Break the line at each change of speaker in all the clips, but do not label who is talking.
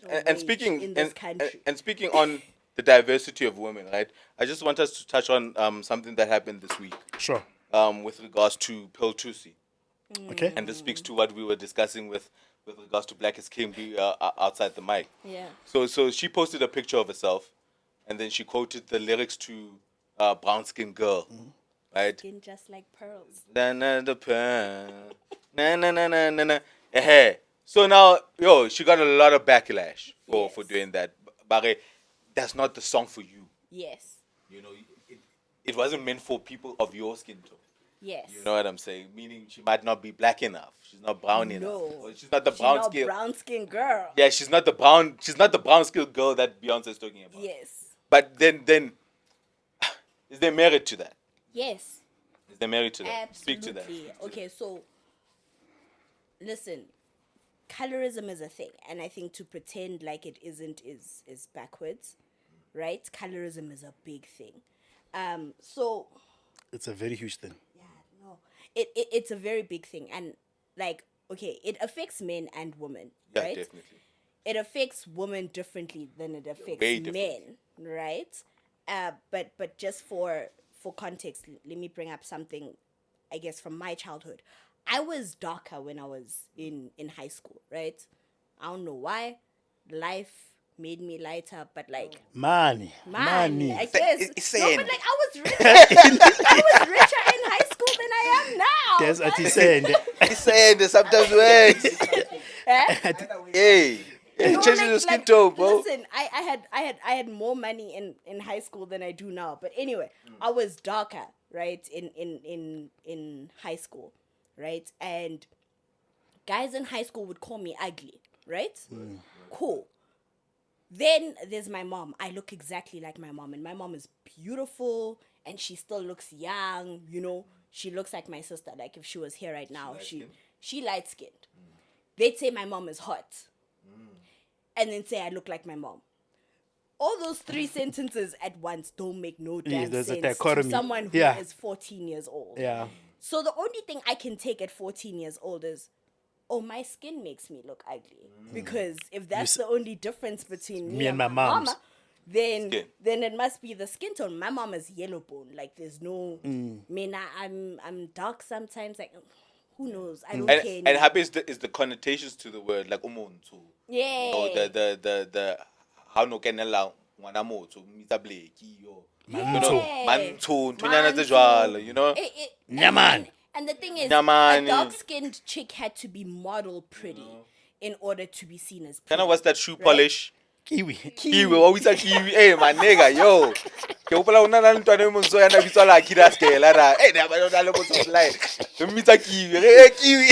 and speaking in this country. And speaking on the diversity of women, right? I just want us to touch on something that happened this week.
Sure.
With regards to Thusi.
Okay.
And this speaks to what we were discussing with regards to Black is King outside the mic.
Yeah.
So she posted a picture of herself, and then she quoted the lyrics to Brown Skin Girl, right?
Skin just like pearls.
Na na the pearl, na na na na na na. Hey. So now, she got a lot of backlash for doing that. But that's not the song for you.
Yes.
You know, it wasn't meant for people of your skin tone.
Yes.
You know what I'm saying? Meaning she might not be black enough. She's not brown enough.
No.
She's not the brown skin.
Brown skin girl.
Yeah, she's not the brown skin girl that Beyonce is talking about.
Yes.
But then is there merit to that?
Yes.
Is there merit to that?
Absolutely.
Speak to that.
Okay, so listen, colorism is a thing, and I think to pretend like it isn't is backwards, right? Colorism is a big thing. So
It's a very huge thing.
yeah, no, it's a very big thing, and like, okay, it affects men and women,
Yeah,
right?
definitely.
It affects women differently than it affects
way
men, right? But just for context, let me bring up something, I guess, from my childhood. I was darker when I was in high school, right? I don't know why. Life made me lighter, but like
Money.
I guess.
It's
No,
saying.
but like I was richer. I was richer in high school than I am now.
That's what he's saying.
He's saying that sometimes works.
Eh?
Hey.
No,
Changing the skin tone, bro.
Listen, I had more money in high school than I do now. But anyway, I was darker, right? In high school, right? And guys in high school would call me ugly, right? Cool. Then there's my mom. I look exactly like my mom, and my mom is beautiful, and she still looks young. You know, she looks like my sister. Like if she was here right now, she light skinned. They'd say my mom is hot. And then say I look like my mom. All those three sentences at once don't make no damn
there's a
sense to
dichotomy.
someone who
Yeah.
is 14 years old.
Yeah.
So the only thing I can take at 14 years old is, oh, my skin makes me look ugly. Because if that's the only difference between me and my
mom's.
mama, then
Skin.
it must be the skin tone. My mom is yellow bone. Like there's no. I'm dark sometimes. Like who knows? I don't care.
And happy is the connotations to the word, like umuntu.
Yeah.
Or the how no kenela ngwana motho mita bleki yo. You know, manto, ntonyana tse jwalo, you know.
Nyaman.
And the thing is,
Nyamani.
a dark-skinned chick had to be model pretty in order to be seen as pretty.
Kind of what's that shoe polish?
Kiwi.
Kiwi, always a kiwi. Hey, my nigga, yo. Ke hopola una na ntwana e monso yana bitso la Akira Skela ra. Hey, na ba na le motho line. Le mita kiwi. Hey, kiwi.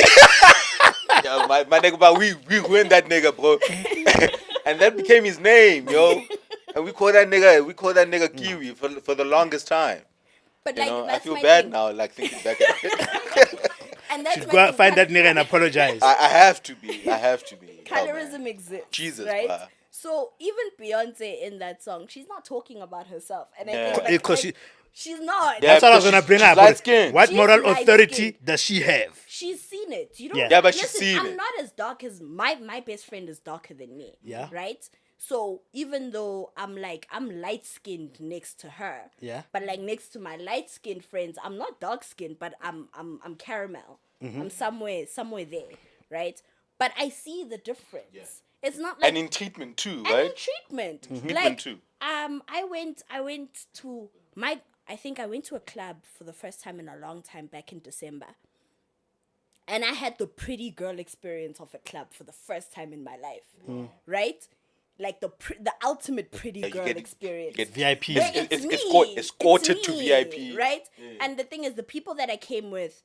Yeah, my nigga, but we ruined that nigga, bro. And that became his name, yo. And we call that nigga Kiwi for the longest time.
But
You
like,
know, I
that's
feel
my
bad
thing.
now, like thinking back at it.
And that's
Should
my
go out,
thing.
find that nigga and apologize.
I have to be.
Colorism exists.
Jesus,
right?
bruh.
So even Beyonce in that song, she's not talking about herself, and I think
Yeah.
Because
she's not.
Yeah.
That's what I was
because
gonna bring
she's
up.
light-skinned.
What
She's
moral
light-skinned.
authority does she have?
She's seen it. You know.
Yeah.
Yeah, but she's
Listen,
seen
I'm
it.
not as dark as my best friend is darker than me.
Yeah.
Right. So even though I'm light skinned next to her.
Yeah.
But like next to my light skinned friends, I'm not dark skinned, but I'm caramel. I'm somewhere there, right? But I see the difference.
Yeah.
It's not like
And in treatment too,
and
right?
in treatment.
Treatment
Like
too.
I went to I think I went to a club for the first time in a long time back in December. And I had the pretty girl experience of a club for the first time in my life. Right? Like the ultimate pretty
Yeah, you
girl
get-
experience.
you get
VIP.
Yeah,
It's
me.
escorted
It's
to
me,
VIP.
right? And the thing is, the people that I came with,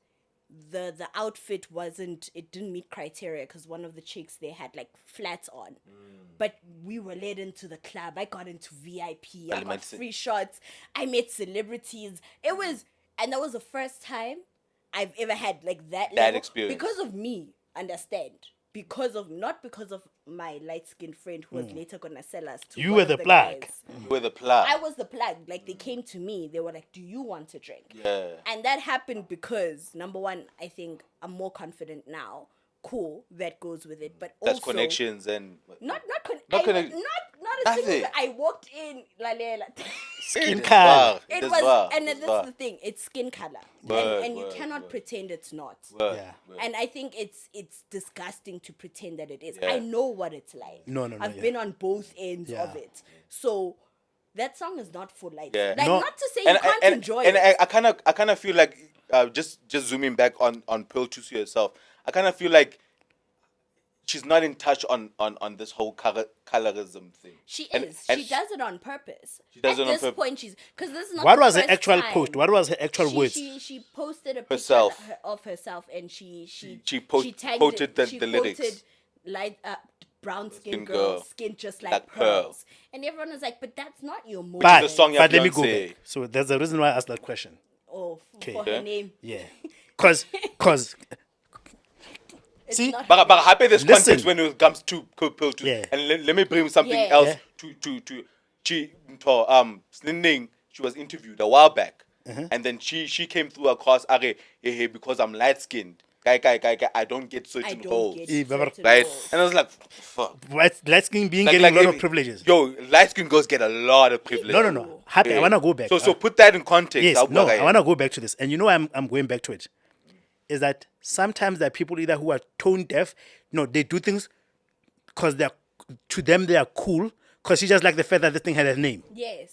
the outfit didn't meet criteria because one of the chicks, they had like flats on. But we were led into the club. I got into VIP. I got free shots. I met celebrities. That was the first time I've ever had like that level,
experience.
because of me. Understand? Not because of my light-skinned friend who was later gonna sell us to
You
one
were
of
the plug.
guys.
You were the plug.
I was the plug. Like they came to me, they were like, "Do you want to drink?"
Yeah.
And that happened because number one, I think I'm more confident now cool that goes with it, but
That's
also
connections and
not
Not
I,
connect-
not a single.
nothing.
I walked in lalela.
Skin color.
It was, and that's the thing. It's skin color,
Word,
and you
word,
cannot
word.
pretend it's not.
Yeah.
And I think it's disgusting to pretend that it is.
Yeah.
I know what it's like.
No,
I've
yeah.
been on both ends
Yeah.
of it. So that song is not for like
Yeah.
like
No.
not to say you can't enjoy
and
it.
I kind of feel like just zooming back on Pearl Thusi herself. I kind of feel like she's not in touch on this whole colorism thing.
She
And-
is.
and
She does it on purpose.
She does
At
it on
this
purpose.
point, she's because this is not.
What
the
was her
first
actual
time.
post? What was her actual words?
She posted a picture
Herself.
of herself, and she
quoted the lyrics.
Light brown skin
Skin
girl,
girl,
skin just
like
like
pearl.
pearls, and everyone was like, "But that's not your movie."
But,
the song of
but let me go
Beyonce.
back. So there's a reason why I asked that question.
Oh,
Okay.
for
Okay.
her name.
Yeah. Because
It's
See,
not
But
her
happy there's
Listen.
context when it comes to Pearl Thusi.
Yeah.
And let me bring something
Yeah.
else
Yeah.
to Snippets. She was interviewed a while back,
Uh-huh.
and then she came through across because I'm light skinned. Guy, I don't get
name. I
certain
don't
holes.
get
Yeah,
certain
Right?
roles.
And I was like, fuck.
light skin being getting a lot of privileges.
Yo, light skinned girls get a lot of privileges.
No. Happy, I
Yeah.
want to go back.
So put that in context.
Yes,
I'll
no,
go
I
ahead.
want to go back to this. And you know why I'm going back to it? Is that sometimes there are people either who are tone deaf, no, they do things because to them they are cool, because she just like the fact that this thing had a name.
Yes.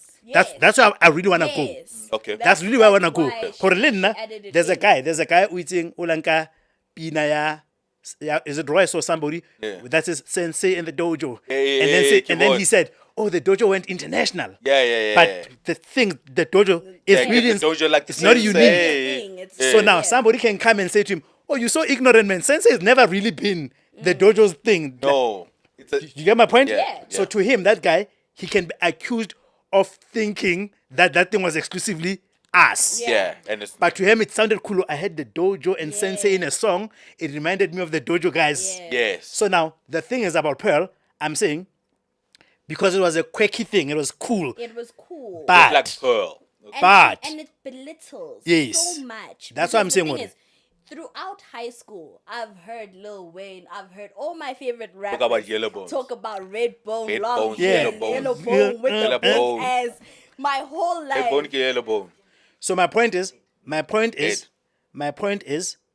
That's why I really want to go.
Yes.
Okay.
That's really where I want to go.
why
For
she
Linda,
added it
there's a
in.
guy who eating Ulanka Pina ya. Is it Royce or somebody?
Yeah.
That's his sensei in the dojo.
Yeah,
and then he
keyboard.
said, "Oh, the dojo went international."
Yeah.
But the thing, the dojo is
Yeah,
really
the dojo like
it's
the
not
sensei.
unique.
Thing. It's
So now
yeah.
somebody can come and say to him, "Oh, you're so ignorant, man. Sensei has never really been the dojo's thing."
No. It's a,
You get my point?
Yeah,
So
yeah.
to him, that guy, he can be accused of thinking that that thing was exclusively us.
yeah. And it's
But to him, it sounded cool. I had the dojo and sensei in a song. It reminded me of the dojo guys.
Yeah.
yes.
So now, the thing is about Pearl, I'm saying, because it was a quirky thing, it was cool.
It was cool.
But,
like Pearl.
but-
and it belittles
Yes.
so much.
That's what I'm
Because
saying
the
with
thing
it.
is, throughout high school, I've heard Lil Wayne, I've heard all my favorite rappers
about yellow bones.
talk about red bone,
Red
long
bones,
hair,
yellow
and
bones.
yellow bone with
Yellow
the big
bone.
ass. My whole life.
Bone ke yellow bone.
so my point is,
Ed.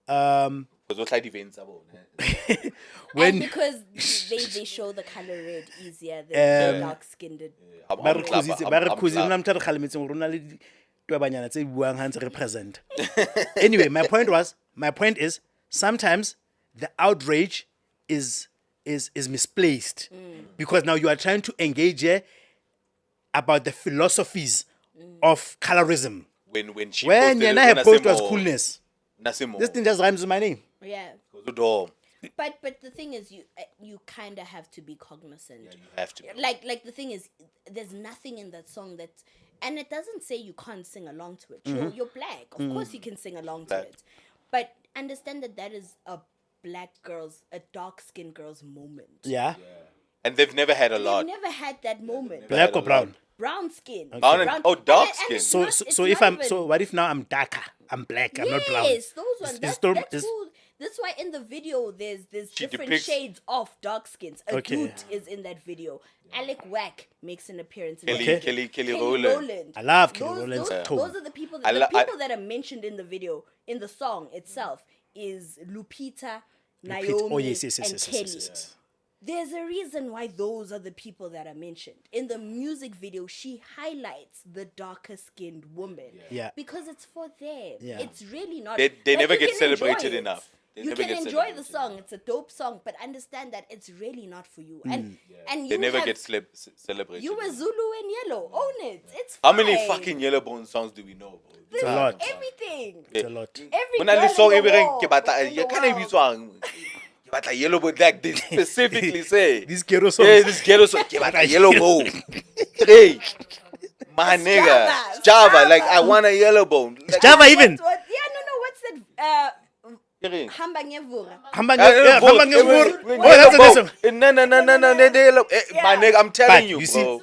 Because what's like events about?
and
when
because they show the color red easier than dark skinned.
ba re khuzitse nna motho a re kgalemetseng gore o na le tuabanyana tse buang ha ntse re present. Anyway, my point is sometimes the outrage is misplaced because now you are trying to engage here about the philosophies of colorism.
When she
When
posted
Yana
it,
had post was coolness.
Nasimo.
This thing just rhymes with my name.
Yeah.
Door.
But the thing is, you kind of have to be cognizant.
You have to.
Like the thing is, there's nothing in that song that, and it doesn't say you can't sing along to it. You're black, of course you can sing along to
Black.
it, but understand that is a dark skinned girl's moment.
Yeah.
And they've never had a
They've
lot.
never had that moment.
Never
Black
had a
or brown?
lot.
Brown skin.
Brown and- oh, dark
and
skin.
it's
So
not-
so,
it's
so if
not
I'm
even-
so what if now I'm darker? I'm black. I'm not brown.
Yes, those ones.
It's
That's,
still-
that's
it's-
cool. That's why in the video there's
She
different
depicts-
shades of dark skins. A
Okay.
dude is in that video. Alec Wack makes an appearance in
Kelly,
the
Okay.
video.
Kelly Rowland.
I love Kelly Rowland's
those,
tone.
those are the people
I
that,
lo-
that are mentioned in the video, in the song itself, is Lupita,
Lupita.
Naomi,
Oh, yes,
and
yes,
Kelly.
yes.
There's a reason why those are the people that are mentioned. In the music video, she highlights the darker skinned woman.
Yeah.
Because it's for them.
Yeah.
It's really not.
They
like,
never
you
get
can enjoy
celebrated
it.
enough. They
You
never
can
get
enjoy the
celebrated
song. It's a dope song, but understand that it's really not for you. And and
They
you
never
have,
get celebrated.
you were Zulu and Yellow. Own it. It's
How
fine.
many fucking yellow bone songs do we know? Bro?
There's
a lot.
Everything.
It's a lot.
Every
When I
girl
song
in
every
the
ring,
world,
ke batla
in the
you can't even
world.
song. Ke batla yellow bone like they specifically say.
These ghetto songs.
Yeah, this ghetto song. Ke batla yellow bone. Hey, my nigga,
Java.
Like I want a yellow bone. Like,
Java even.
What? Yeah, no. What's that?
ke reng?
Hamba ngevura.
Hamba ngevur.
Yellow
Oh, that's
bone.
a song.
No, yellow. Man, nigga, I'm telling
But
you,
you see,
bro.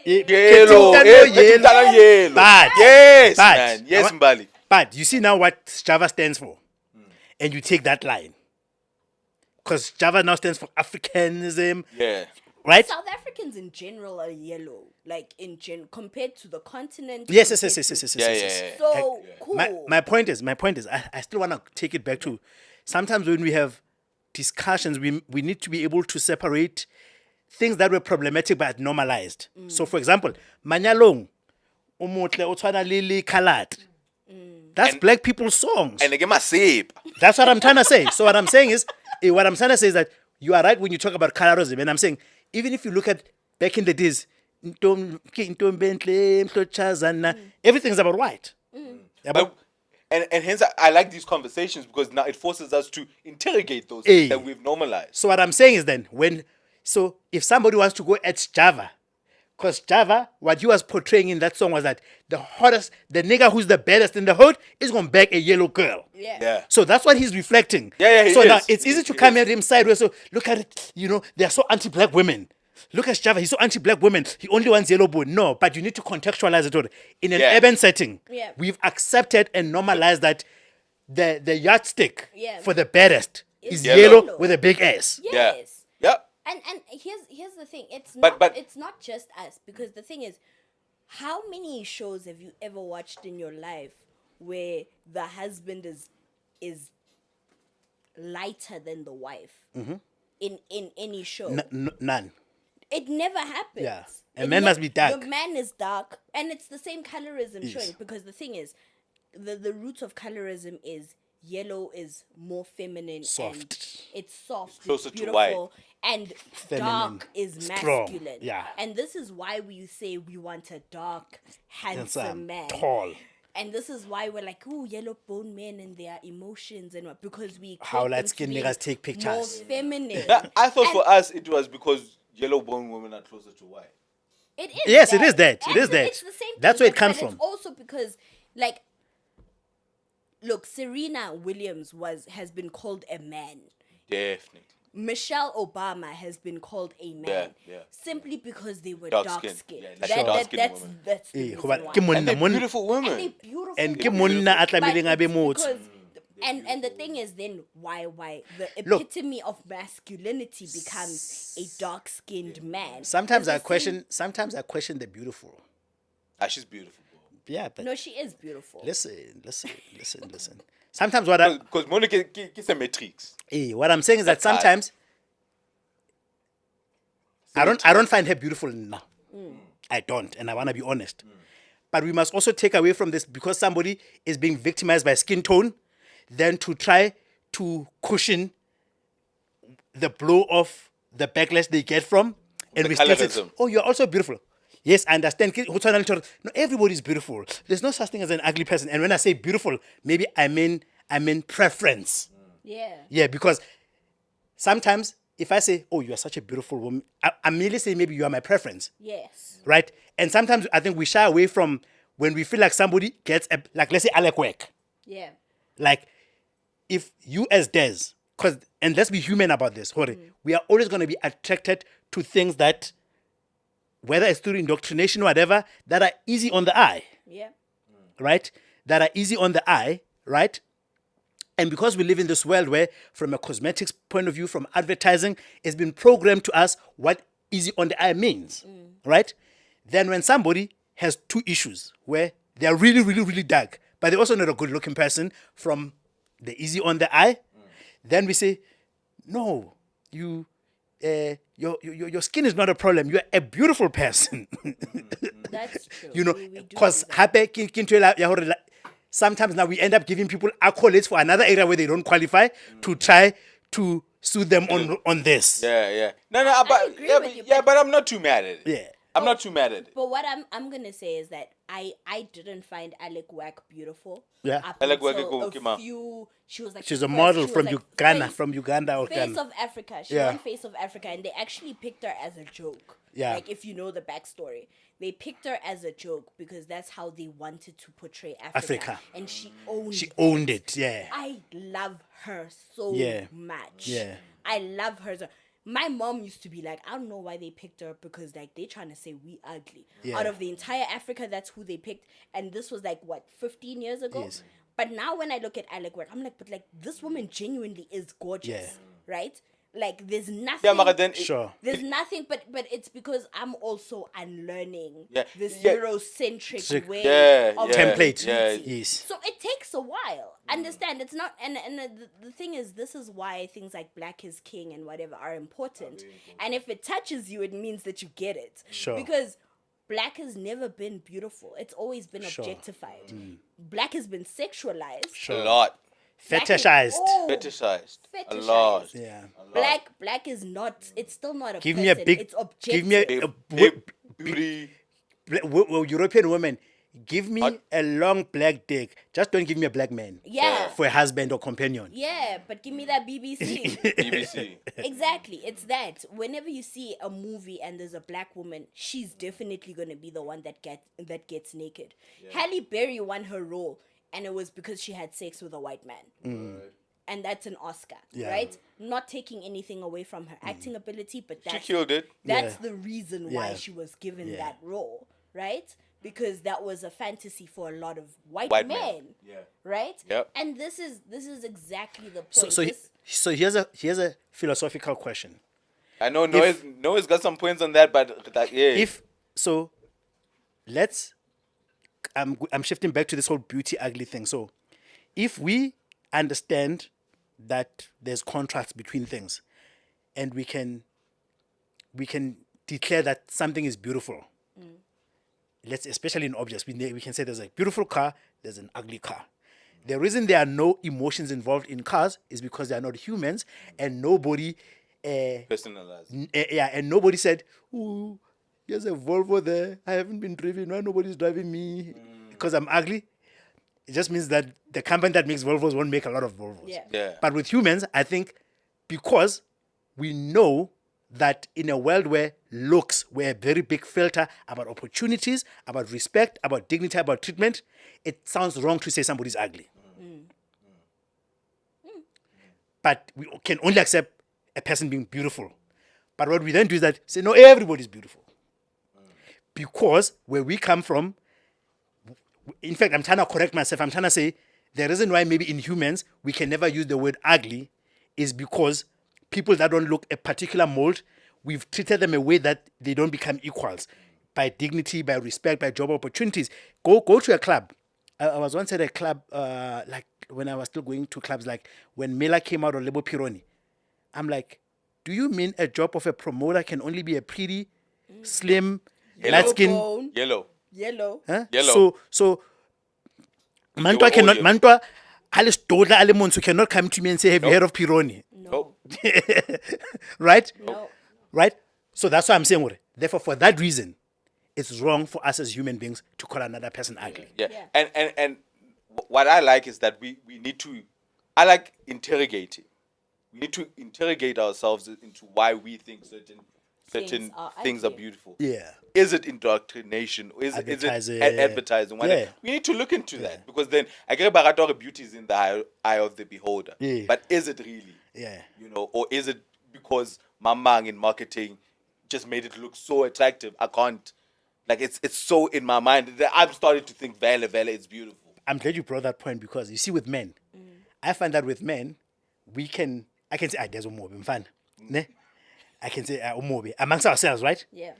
yellow,
Yellow.
Bad.
Yes,
Bad.
man. Yes, Mbali.
But you see now what Java stands for, and you take that line. because Java now stands for Africanism,
Yeah.
right?
South Africans in general are yellow, like compared to the continent.
Yes.
Yeah.
So cool.
My point is, I still want to take it back to sometimes when we have discussions, we need to be able to separate things that were problematic but normalized. So, for example, Manyalong, Umotle, Otwana Lili, Kalat. That's black people's songs.
And again, my sip.
That's what I'm trying to say. So what I'm saying is that you are right when you talk about colorism. And I'm saying, even if you look at back in the days, everything's about white.
But, and hence I like these conversations because now it forces us to interrogate those things that we've normalized.
So what I'm saying is then, if somebody wants to go at Java, because Java, what he was portraying in that song was that the nigga who's the baddest in the hood is going to bag a yellow girl.
Yeah.
So that's what he's reflecting.
Yeah,
so
he
now
is.
it's easy to come at him sideways. So look at it, they are so anti-black women. Look at Java, he's so anti-black women. He only wants yellow bone. No, but you need to contextualize it all. In an urban setting, we've accepted and normalized that the yardstick for the baddest is yellow with a big ass.
Yes.
Yeah.
And here's the thing. It's not just us, because the thing is, how many shows have you ever watched in your life where the husband is lighter than the wife in any show?
None.
It never happens.
Yeah. A man must be dark.
The man is dark, and it's the same colorism showing, because the thing is, the root of colorism is yellow is more feminine,
soft.
And it's soft,
Closer
it's
to
beautiful,
white.
and
Feminine,
dark is
strong.
masculine.
Yeah.
And this is why we say we want a dark, handsome man.
Tall.
And this is why we're like, oh, yellow bone men and their emotions and what, because we
How
equate them
light-skinned
to be
niggas take pictures.
more feminine.
I thought for us it was because yellow bone women are closer to white.
It is.
Yes, it is that.
And
It is that.
It's the same.
That's
thing,
where it
but
comes
it's
from.
also because, like, look, Serena Williams has been called a man.
Definitely.
Michelle Obama has been called a man.
Yeah.
Simply because they were
Dark
dark
skin.
skinned.
Yeah, like dark-skinned women.
That's the
Eh,
reason
goba-
why.
ke monna,
And they're
monna-
beautiful
And
women.
they're beautiful.
And ke
women.
monna a
But
tlamehileng a be
it's
motho.
because- and the thing is then why the
Look.
epitome of masculinity becomes a dark skinned man.
Sometimes
It's
I
the same-
question the beautiful.
She's beautiful.
Yeah, but
No, she is beautiful.
listen. Sometimes what
Because Monica is a matrix.
what I'm saying is that
That's hard.
sometimes I don't find her beautiful now. I don't, and I want to be honest. But we must also take away from this, because somebody is being victimized by skin tone, then to try to cushion the blow of the backlash they get from, and
The
we still say,
colorism.
oh, you're also beautiful. Yes, I understand. No, everybody's beautiful. There's no such thing as an ugly person. And when I say beautiful, maybe I mean preference.
Yeah.
Yeah, because sometimes if I say, oh, you are such a beautiful woman, I'm merely saying maybe you are my preference,
Yes.
right? And sometimes I think we shy away from when we feel like somebody gets, like, let's say Alec Work.
Yeah.
Like, if you as Des, and let's be human about this, Hori, we are always going to be attracted to things that, whether it's through indoctrination or whatever, that are easy on the eye,
Yeah.
right? That are easy on the eye, right? And because we live in this world where, from a cosmetics point of view, from advertising, it's been programmed to us what easy on the eye means, right? Then when somebody has two issues where they're really, really, really dark, but they're also not a good-looking person from the easy on the eye, then we say, no, your skin is not a problem. You're a beautiful person.
That's true.
You know,
We do
because
do that.
sometimes now we end up giving people accolades for another area where they don't qualify to try to sue them on this.
Yeah. No, but
agree with you,
but I'm not too mad at it.
Yeah.
I'm not too mad at it.
But what I'm gonna say is that I didn't find Alec Wack beautiful.
Yeah.
Up
Alec Wack
until
go Kima.
she was like
She's
the
a
first-
model
she
from
was like
Uganda,
face-
from Uganda or
Face
Ghana.
of Africa. She
Yeah.
won Face of Africa, and they actually picked her as a joke.
Yeah.
Like, if you know the backstory, they picked her as a joke because that's how they wanted to portray Africa. And she owned
it, yeah.
I love her so
Yeah.
much.
Yeah.
I love her. My mom used to be like, I don't know why they picked her, because like they trying to say we ugly.
Yeah.
Out of the entire Africa, that's who they picked. And this was like, what, 15 years ago?
Yes.
But now when I look at Alec Work, I'm like, but like this woman genuinely is gorgeous.
Yeah.
Right? Like there's nothing.
Yeah, but then
Sure.
There's nothing, but it's because I'm also unlearning
Yeah,
this
yeah.
Eurocentric way of
Template.
beauty.
Yes.
So it takes a while. Understand? It's not, and the thing is, this is why things like Black is King and whatever are important. And if it touches you, it means that you get it.
Sure.
Because Black has never been beautiful. It's always been
Sure.
objectified. Black has been sexualized.
a lot.
Black is-
Fetishized.
oh,
Fetishized. A
fetishized.
lot.
Yeah.
Black is not. It's still not a
Give
person.
me a big.
It's objective.
Give me a
Beauty.
European woman. Give me a long black dick. Just don't give me a black man.
Yeah.
For a husband or companion.
Yeah, but give me that BBC.
BBC.
Exactly, it's that. Whenever you see a movie and there's a black woman, she's definitely gonna be the one that gets naked. Halle Berry won her role, and it was because she had sex with a white man. And that's an Oscar,
Yeah.
right? Not taking anything away from her acting ability, but
She
that's
killed it.
That's
Yeah.
the reason why
Yeah.
she was given
Yeah.
that role, right? Because that was a fantasy for a lot of white
White
men.
men. Yeah.
Right?
Yep.
And this is exactly the point.
So here's a philosophical question.
I know Noah's got some points on that, but yeah.
If so, I'm shifting back to this whole beauty ugly thing. So, if we understand that there's contrast between things, and we can declare that something is beautiful. Especially in objects, we can say there's a beautiful car, there's an ugly car. The reason there are no emotions involved in cars is because they are not humans, and nobody
Personalized.
and nobody said, "Ooh, there's a Volvo there. I haven't been driven. Why nobody's driving me? Because I'm ugly." It just means that the company that makes Volvos won't make a lot of Volvos.
Yeah.
But with humans, I think because we know that in a world where looks were a very big filter about opportunities, about respect, about dignity, about treatment, it sounds wrong to say somebody's ugly. But we can only accept a person being beautiful. But what we then do is that say, no, everybody's beautiful. Because where we come from, in fact, I'm trying to correct myself. I'm trying to say the reason why maybe in humans we can never use the word ugly is because people that don't look a particular mold, we've treated them a way that they don't become equals by dignity, by respect, by job opportunities. Go to a club. I was once at a club, like when I was still going to clubs, like when Mela came out on Lebo Pironi. I'm like, do you mean a job of a promoter can only be a pretty, slim, light skin?
Bone,
Yellow.
yellow.
Huh?
Yellow.
So
were
Mantwa cannot
audio.
Mantwa Alice Dola Ale Monsu cannot come to me and say, have you heard of Pironi?
No.
Right?
No.
Right? So that's why I'm saying, therefore, for that reason, it's wrong for us as human beings to call another person ugly.
Yeah.
Yeah.
And what I like is that we need to, I like interrogating. We need to interrogate ourselves into why we think certain things are
ugly.
beautiful.
Yeah.
Is it indoctrination? Or is it
Advertising.
advertising? Whatever.
Yeah.
We need to look into that because then I get Baratora beauty is in the eye of the beholder.
Yeah.
But is it really?
Yeah.
Or is it because Mamang in marketing just made it look so attractive? I can't. Like it's so in my mind that I'm starting to think Vela, it's beautiful.
I'm glad you brought that point because you see, with men, I find that with men, I can say, there's Umobi, fun. Ne? I can say Umobi amongst ourselves, right?
Yeah.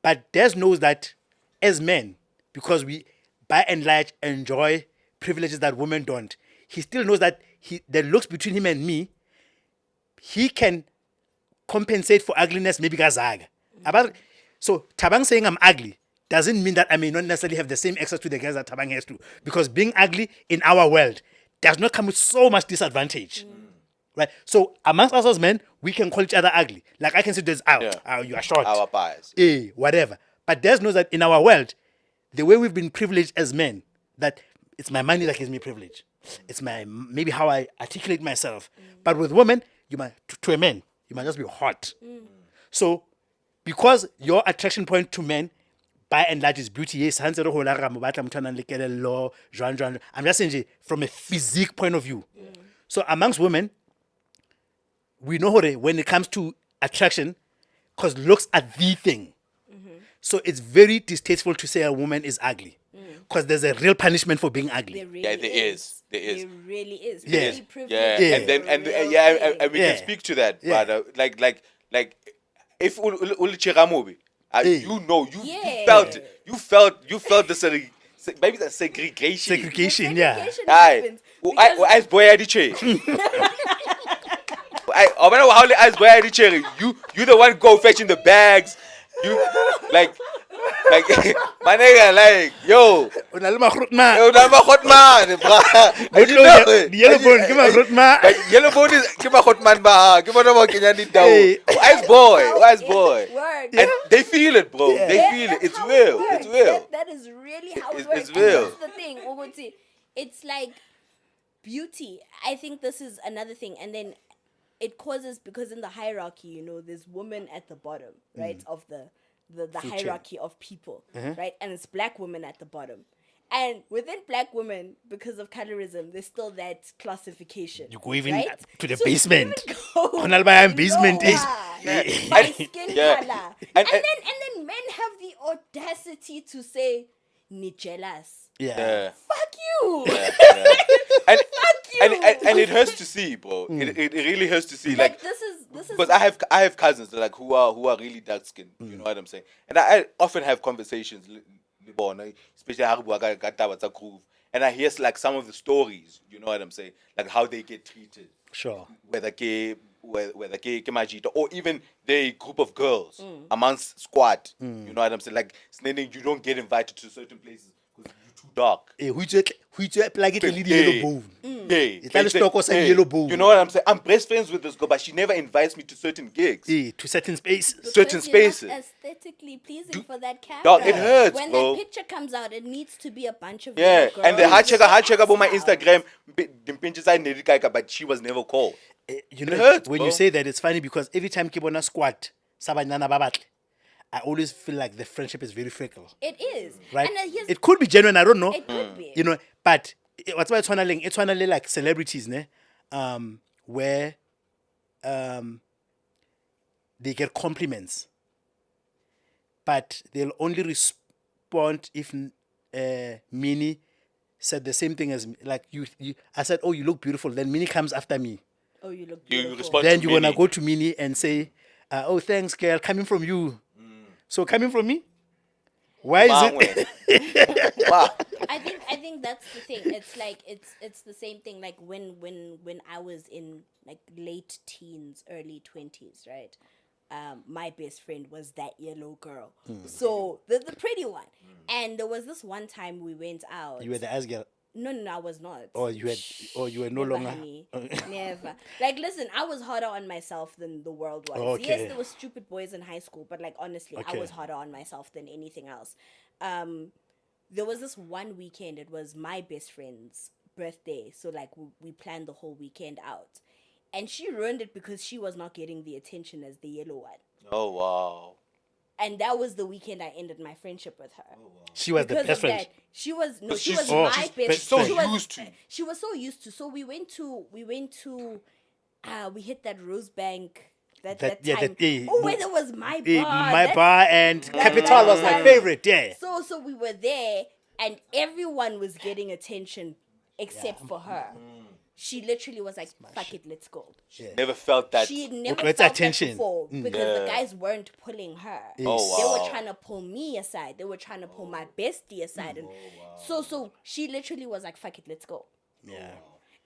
But Des knows that as men, because we by and large enjoy privileges that women don't, he still knows that the looks between him and me, he can compensate for ugliness maybe Gazag. So Tabang saying I'm ugly doesn't mean that I may not necessarily have the same access to the girls that Tabang has to. Because being ugly in our world does not come with so much disadvantage. Right? So amongst us as men, we can call each other ugly. Like I can say there's you are short.
Our bias.
Whatever. But Des knows that in our world, the way we've been privileged as men, that it's my money that gives me privilege. It's maybe how I articulate myself. But with women, to a man, you might just be hot. So because your attraction point to men by and large is beauty, yes, I'm just saying from a physique point of view. So amongst women, we know when it comes to attraction, because looks are the thing. So it's very distasteful to say a woman is ugly. because there's a real punishment for being ugly.
There really
Yeah, there is. There is.
There really is.
Yeah.
Really privileged
Yeah,
Yeah.
and then
is a
and
real
yeah,
thing.
and we
Yeah.
can speak to that,
Yeah.
brother. Like if ulicheka movie,
Hey.
you know,
Yeah.
you felt the maybe the segregation.
Segregation, yeah.
Segregation
Aye,
happens because-
ice boy at the chair. I wonder how the ice boy at the chair. You the one go fetching the bags. You like my nigga, like yo.
O na le magrot ma.
Yo, I'm a hot man, bruh.
But
You
no,
know
the
it.
yellow bone, give a hot man.
Like, yellow bone is give a hot man, ba. Give a no Kenya ni down.
Hey.
Wise boy.
Work.
And they feel it, bro.
Yeah.
They
Yeah,
feel it.
that's
It's
how
real.
works.
It's real.
That is really how it
It's-
works.
it's
And
real.
that's the thing, Uguti. It's like beauty. I think this is another thing. And then it causes, because in the hierarchy, you know, there's women at the bottom, right, of the hierarchy of people, right? And it's black women at the bottom. And within black women, because of colorism, there's still that classification.
You go even
right?
to the
So you
basement.
even go
On a basement is.
lower
Yeah.
by
And-
skin
yeah.
color.
And-
And then men have the audacity to say, "Ni jealous."
Yeah.
Fuck you.
Yeah. And,
Fuck you.
and it hurts to see, bro. It really hurts to see.
Like
Like,
this is
because I have cousins like who are really dark skinned. You know what I'm saying? And I often have conversations, especially how groove, and I hear like some of the stories. You know what I'm saying? Like how they get treated,
Sure.
whether majita or even the group of girls amongst squad. You know what I'm saying? Like you don't get invited to certain places because you're too dark.
Eh, who you plug it in the yellow bone.
Hey,
It's like stock or some yellow bone.
You know what I'm saying? I'm best friends with this girl, but she never invites me to certain gigs.
Eh, to certain spaces.
certain
Because you're not
spaces.
aesthetically pleasing for that camera.
Dog, it hurts,
when
bro.
that picture comes out, it needs to be a bunch of
Yeah,
little
and the
girls
hard checker
with
about my
ass out.
Instagram, the pinches I needed, but she was never called.
You know,
hurts,
when
bro.
you say that, it's funny because every time Kibona squat, Sabanyana Babatle, I always feel like the friendship is very fickle.
It is.
Right?
And here's,
It could be genuine, I don't know.
it could be.
You know, but what's why it's one of like celebrities, ne? Where they get compliments, but they'll only respond if Minnie said the same thing as me. Like you. I said, "Oh, you look beautiful." Then Minnie comes after me.
Oh, you look
You
beautiful.
respond
Then
to
you wanna
Minnie.
go to Minnie and say, "Oh, thanks, girl, coming from you." So coming from me, why is it?
Wow.
I think that's the thing. It's like it's the same thing. Like when I was in like late teens, early 20s, right? My best friend was that yellow girl, so the pretty one. And there was this one time we went out.
You were the ass girl.
No, I was not.
Or you were no
Never,
longer.
honey. Never. Like, listen, I was harder on myself than the world was.
Okay.
Yes, there were stupid boys in high school, but like honestly, I
Okay.
was harder on myself than anything else. There was this one weekend. It was my best friend's birthday, so like we planned the whole weekend out, and she ruined it because she was not getting the attention as the yellow one.
Oh wow.
And that was the weekend I ended my friendship with her.
She was the
Because
best
of
friend.
that, she was
But
she
she's-
was
oh,
my
she's
best.
so
she was,
used to.
She was so used to. So we went to we hit that Rosebank that time. Where there was my bar.
My
that-
bar and Capital
that
was my
time.
favorite. Yeah.
So we were there, and everyone was getting attention except for her. She literally was like, "Fuck it, let's go."
Never felt that.
She had never
What's
felt
attention?
that before because the
Yeah.
guys weren't pulling her.
Oh,
They
wow.
were trying to pull me aside. They were trying to pull my bestie aside, and so she literally was like, "Fuck it, let's go."
Yeah.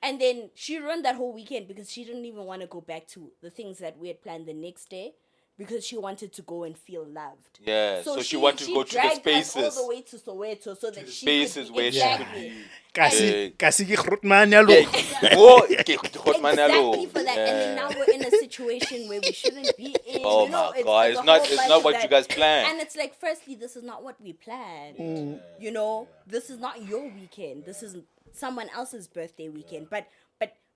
And then she ruined that whole weekend because she didn't even want to go back to the things that we had planned the next day because she wanted to go and feel loved.
Yeah, so she wanted to go to the
dragged us
spaces.
all the way to Soweto so that
The
she
spaces
could,
where she
exactly.
could
Kasi ke grootman yalo.
Oh, okay, hot man, hello.
Exactly for that, and then now we're in a situation where we shouldn't be in.
Oh
you know,
my God,
there's
it's
a
not-
whole
it's
bunch
not
of
what you
that.
guys planned.
And it's like, firstly, this is not what we planned. You know, this is not your weekend. This is someone else's birthday weekend.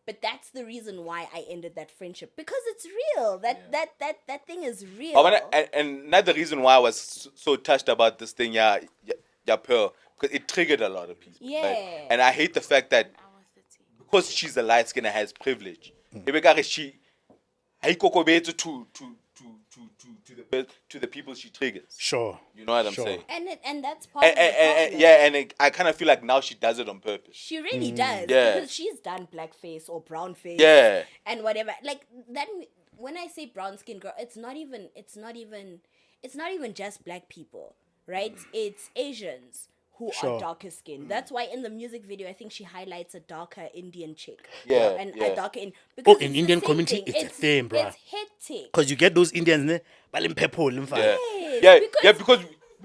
But that's the reason why I ended that friendship because it's real. That thing is real.
Oh, and another reason why I was so touched about this thing, yeah, Pearl, because it triggered a lot of people.
Yeah.
Right? And I hate the fact that because she's a light skin and has privilege, she to to the people she triggers.
Sure.
You know what I'm
Sure.
saying?
And that's part of the problem.
Yeah, and I kind of feel like now she does it on purpose.
She really does.
Yeah.
Because she's done blackface or brownface.
Yeah.
And whatever. Like that when I say brown skin girl, it's not even just black people, right? It's Asians who
Sure.
are darker skinned. That's why in the music video I think she highlights a darker Indian chick.
Yeah,
And
yeah.
a darker because
in
it's the
Indian
same
community,
thing.
it's a thing, bruh.
It's hectic.
Because you get those Indians, ne? Purple,
Yeah.
Yes,
Yeah, because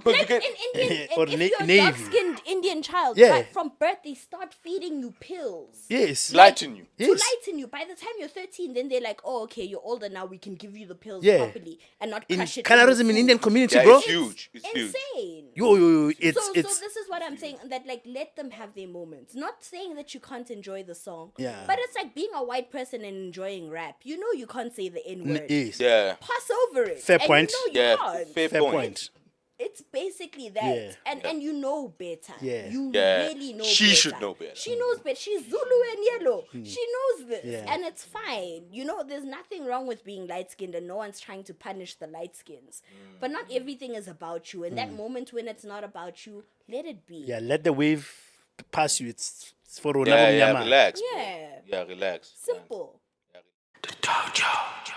like
you get
in Indian,
Or
if you're a
navy.
dark-skinned Indian child,
Yeah.
right from birth they start feeding you pills.
Yes.
lighten you.
To
Yes.
lighten you. By the time you're 13, then they're like, oh, okay, you're older now, we can give you the pills
Yeah.
properly and not
In
crush it.
colorism
your
in Indian
food.
community,
Yeah,
bro.
it's huge. It's huge.
Insane.
Yo,
So
it's
this is what I'm saying, that like let them have their moments. Not saying that you can't enjoy the song.
Yeah.
But it's like being a white person and enjoying rap. You know you can't say the N-word.
yes.
Yeah.
Pass over it.
Fair
And
point.
You know you
Yeah.
can't.
Fair
Fair
point.
point.
It's basically that.
Yeah.
And you know better.
Yeah.
You
Yeah.
really know
She
better.
should know better.
She knows better. She's Zulu and yellow. She knows this.
Yeah.
And it's fine. You know, there's nothing wrong with being light skinned and no one's trying to punish the light skins. But not everything is about you. And that moment when it's not about you, let it be.
Yeah, let the wave pass you. It's for
Yeah,
Ronaldo.
relax. bro.
Yeah.
Yeah, relax.
Simple.
The Dojo.